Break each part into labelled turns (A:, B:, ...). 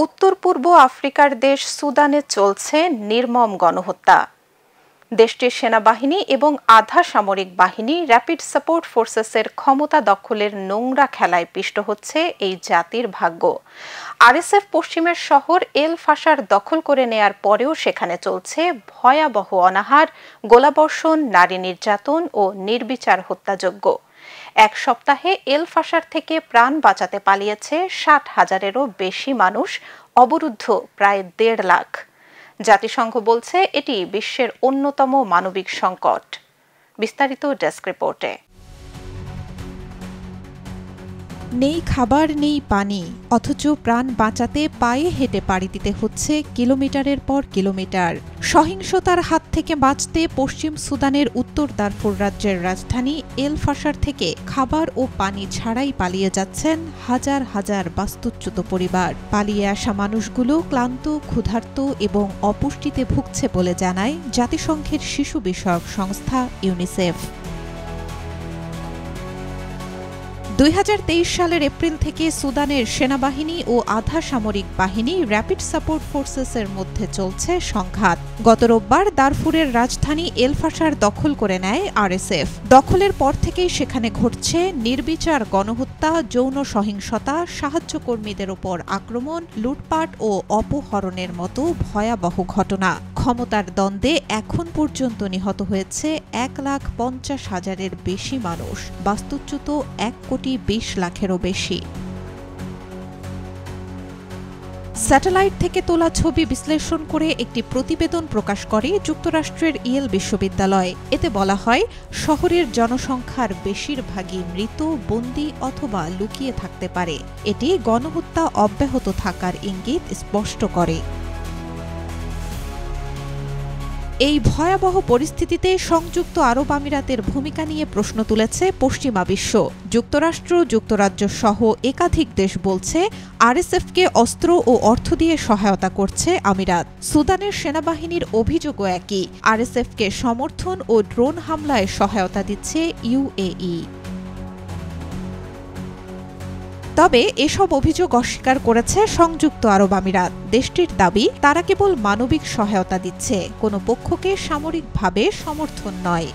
A: উত্তর পূর্ব আফ্রিকার দেশ সুদানে চলছে নির্মম গণহত্যা। দেশটির সেনাবাহিনী এবং আধা সামরিক বাহিনী র্যাপিড সাপোর্ট ফোর্সেসের ক্ষমতা দখলের নোংরা খেলায় পিষ্ট হচ্ছে এই জাতির ভাগ্য। আরএসএফ পশ্চিমের শহর এল ফাশার দখল করে নেয়ার পরেও সেখানে চলছে ভয়াবহ অনাহার, গোলাবর্ষণ, নারী নির্যাতন ও নির্বিচার হত্যাযজ্ঞ। এক সপ্তাহে এল ফাশার থেকে প্রাণ বাঁচাতে পালিয়েছে ৬০,০০০-এরও বেশি মানুষ, অবরুদ্ধ প্রায় ১.৫ লাখ। জাতিসংঘ বলছে এটি বিশ্বের অন্যতম মানবিক সংকট। বিস্তারিত ডেস্ক রিপোর্টে।
B: নেই খাবার, নেই পানি, অথচ প্রাণ বাঁচাতে পায়ে হেঁটে পাড়ি দিতে হচ্ছে কিলোমিটারের পর কিলোমিটার। সহিংসতার হাত থেকে বাঁচতে পশ্চিম সুদানের উত্তর দারফুর রাজ্যের রাজধানী এল ফাশার থেকে খাবার ও পানি ছাড়াই পালিয়ে যাচ্ছেন হাজার হাজার বাস্তুচ্যুত পরিবার। পালিয়ে আসা মানুষগুলো ক্লান্ত, ক্ষুধার্ত এবং অপুষ্টিতে ভুগছে বলে জানায় জাতিসংঘের শিশু বিষয়ক সংস্থা ইউনিসেফ। ২০২৩ সালের এপ্রিল থেকে সুদানের সেনাবাহিনী ও আধা সামরিক বাহিনী র্যাপিড সাপোর্ট ফোর্সেসের মধ্যে চলছে সংঘাত। গত রোববার দারফুরের রাজধানী এল ফাশার দখল করে নেয় আরএসএফ। দখলের পর থেকেই সেখানে ঘটছে নির্বিচার গণহত্যা, যৌন সহিংসতা, সাহায্যকর্মীদের ওপর আক্রমণ, লুটপাট ও অপহরণের মতো ভয়াবহ ঘটনা। ক্ষমতার দ্বন্দ্বে এখন পর্যন্ত নিহত হয়েছে ১,৫০,০০০-এর বেশি মানুষ, বাস্তুচ্যুত ১,২০,০০,০০০-এরও বেশি। স্যাটেলাইট থেকে তোলা ছবি বিশ্লেষণ করে একটি প্রতিবেদন প্রকাশ করে যুক্তরাষ্ট্রের ইয়েল বিশ্ববিদ্যালয়। এতে বলা হয়, শহরের জনসংখ্যার বেশিরভাগই মৃত, বন্দী অথবা লুকিয়ে থাকতে পারে। এটি গণহত্যা অব্যাহত থাকার ইঙ্গিত স্পষ্ট করে। এই ভয়াবহ পরিস্থিতিতে সংযুক্ত আরব আমিরাতের ভূমিকা নিয়ে প্রশ্ন তুলেছে পশ্চিমা বিশ্ব। যুক্তরাষ্ট্র, যুক্তরাজ্য সহ একাধিক দেশ বলছে আরএসএফকে অস্ত্র ও অর্থ দিয়ে সহায়তা করছে আমিরাত। সুদানের সেনাবাহিনীর অভিযোগও একই, আরএসএফকে সমর্থন ও ড্রোন হামলায় সহায়তা দিচ্ছে ইউএই। তবে এসব অভিযোগ অস্বীকার করেছে সংযুক্ত আরব আমিরাত। দেশটির দাবি, তারা কেবল মানবিক সহায়তা দিচ্ছে, কোনো পক্ষকে সামরিকভাবে সমর্থন নয়।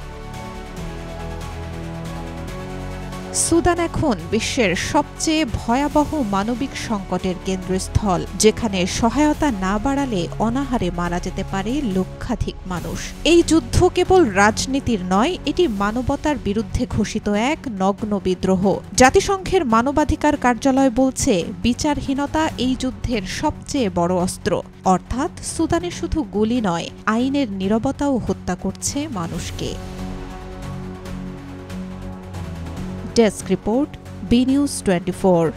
B: সুদান এখন বিশ্বের সবচেয়ে ভয়াবহ মানবিক সংকটের কেন্দ্রস্থল, যেখানে সহায়তা না বাড়ালে অনাহারে মারা যেতে পারে লক্ষাধিক মানুষ। এই যুদ্ধ কেবল রাজনীতির নয়, এটি মানবতার বিরুদ্ধে ঘোষিত এক নগ্ন বিদ্রোহ। জাতিসংঘের মানবাধিকার কার্যালয় বলছে, বিচারহীনতা এই যুদ্ধের সবচেয়ে বড় অস্ত্র। অর্থাৎ সুদানে শুধু গুলি নয়, আইনের নীরবতাও হত্যা করছে মানুষকে। Desk report, B news 24।